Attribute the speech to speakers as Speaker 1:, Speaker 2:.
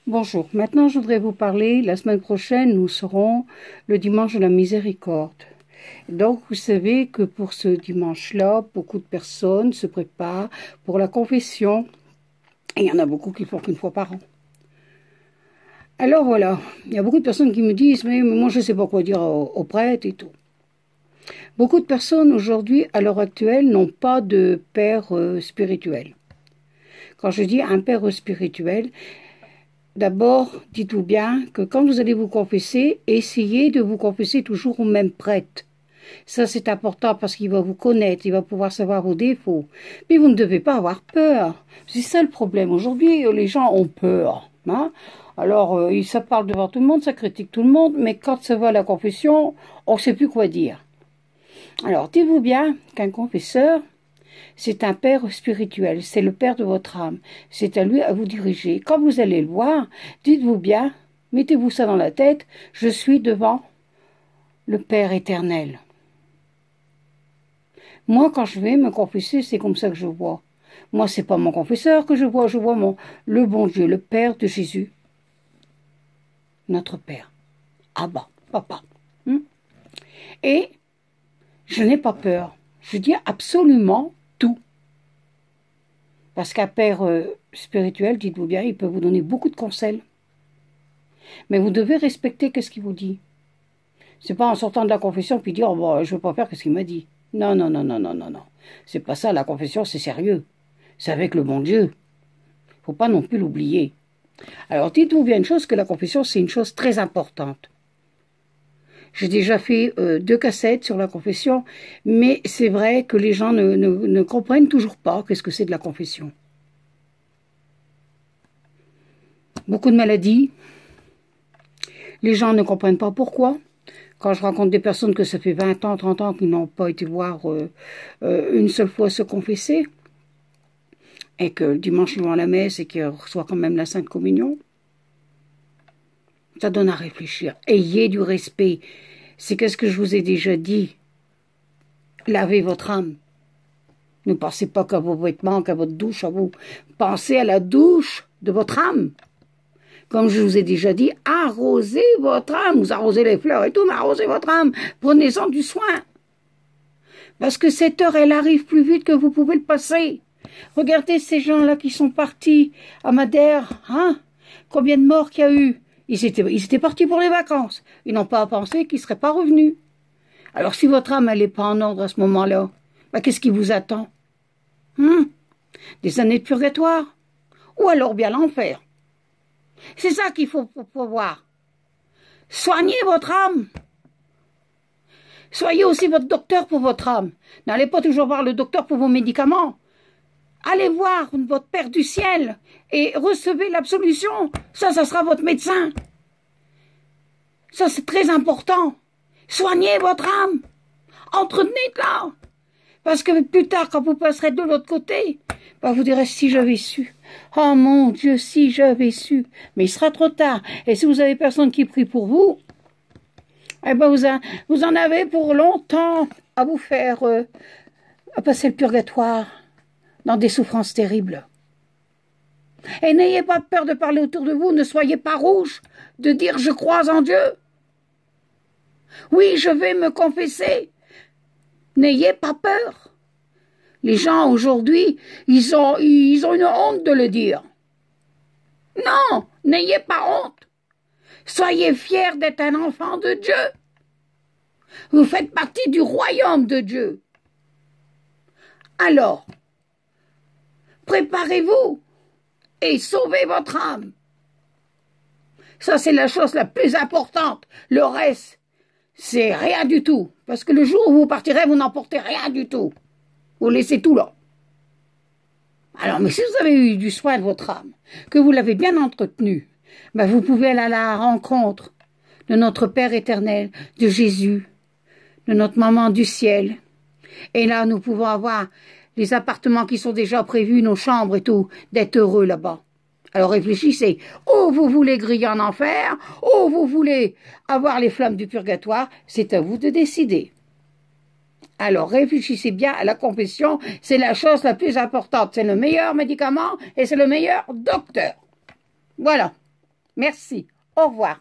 Speaker 1: Bonjour, maintenant je voudrais vous parler, la semaine prochaine nous serons le dimanche de la miséricorde. Donc vous savez que pour ce dimanche-là, beaucoup de personnes se préparent pour la confession et il y en a beaucoup qui font qu'une fois par an. Alors voilà, il y a beaucoup de personnes qui me disent mais moi je ne sais pas quoi dire aux prêtres et tout. Beaucoup de personnes aujourd'hui, à l'heure actuelle, n'ont pas de père spirituel. Quand je dis un père spirituel, d'abord, dites-vous bien que quand vous allez vous confesser, essayez de vous confesser toujours au même prêtre. Ça, c'est important parce qu'il va vous connaître, il va pouvoir savoir vos défauts. Mais vous ne devez pas avoir peur. C'est ça le problème. Aujourd'hui, les gens ont peur. Hein? Alors, ça parle devant tout le monde, ça critique tout le monde, mais quand ça va à la confession, on ne sait plus quoi dire. Alors, dites-vous bien qu'un confesseur, c'est un père spirituel, c'est le père de votre âme. C'est à lui à vous diriger. Quand vous allez le voir, dites-vous bien, mettez-vous ça dans la tête, je suis devant le Père éternel. Moi, quand je vais me confesser, c'est comme ça que je vois. Moi, c'est pas mon confesseur que je vois le bon Dieu, le Père de Jésus. Notre Père. Abba, papa. Et je n'ai pas peur. Je dis absolument tout. Parce qu'un père spirituel, dites-vous bien, il peut vous donner beaucoup de conseils. Mais vous devez respecter ce qu'il vous dit. C'est pas en sortant de la confession puis dire, oh, bon, je veux pas faire ce qu'il m'a dit. Non, non, non, non, non, non, non. C'est pas ça, la confession, c'est sérieux. C'est avec le bon Dieu. Faut pas non plus l'oublier. Alors, dites-vous bien une chose, que la confession, c'est une chose très importante. J'ai déjà fait 2 cassettes sur la confession, mais c'est vrai que les gens ne comprennent toujours pas qu'est-ce que c'est de la confession. Beaucoup de maladies. Les gens ne comprennent pas pourquoi. Quand je rencontre des personnes que ça fait 20 ans, 30 ans qui n'ont pas été voir une seule fois se confesser, et que le dimanche ils vont à la messe et qu'ils reçoivent quand même la Sainte Communion, ça donne à réfléchir. Ayez du respect. C'est qu'est-ce que je vous ai déjà dit. Lavez votre âme. Ne pensez pas qu'à vos vêtements, qu'à votre douche, à vous. Pensez à la douche de votre âme. Comme je vous ai déjà dit, arrosez votre âme. Vous arrosez les fleurs et tout, mais arrosez votre âme. Prenez-en du soin. Parce que cette heure, elle arrive plus vite que vous pouvez le passer. Regardez ces gens-là qui sont partis à Madère. Hein? Combien de morts qu'il y a eu? Ils étaient partis pour les vacances. Ils n'ont pas pensé qu'ils ne seraient pas revenus. Alors si votre âme n'est pas en ordre à ce moment-là, bah, qu'est-ce qui vous attend? Des années de purgatoire? Ou alors bien l'enfer? C'est ça qu'il faut voir. Soignez votre âme. Soyez aussi votre docteur pour votre âme. N'allez pas toujours voir le docteur pour vos médicaments. Allez voir votre Père du ciel et recevez l'absolution. Ça sera votre médecin. Ça, c'est très important. Soignez votre âme. Entretenez-la. Parce que plus tard, quand vous passerez de l'autre côté, bah vous direz, si j'avais su. Oh mon Dieu, si j'avais su. Mais il sera trop tard. Et si vous avez personne qui prie pour vous, eh ben vous en avez pour longtemps à vous faire à passer le purgatoire dans des souffrances terribles. Et n'ayez pas peur de parler autour de vous, ne soyez pas rouge de dire je crois en Dieu. Oui, je vais me confesser. N'ayez pas peur. Les gens aujourd'hui, ils ont une honte de le dire. Non, n'ayez pas honte. Soyez fiers d'être un enfant de Dieu. Vous faites partie du royaume de Dieu. Alors, préparez-vous et sauvez votre âme. Ça, c'est la chose la plus importante. Le reste, c'est rien du tout. Parce que le jour où vous partirez, vous n'emportez rien du tout. Vous laissez tout là. Alors, mais si vous avez eu du soin de votre âme, que vous l'avez bien entretenue, ben vous pouvez aller à la rencontre de notre Père éternel, de Jésus, de notre maman du ciel. Et là, nous pouvons avoir les appartements qui sont déjà prévus, nos chambres et tout, d'être heureux là-bas. Alors réfléchissez, ou vous voulez griller en enfer, ou vous voulez avoir les flammes du purgatoire, c'est à vous de décider. Alors réfléchissez bien à la confession, c'est la chose la plus importante, c'est le meilleur médicament et c'est le meilleur docteur. Voilà. Merci. Au revoir.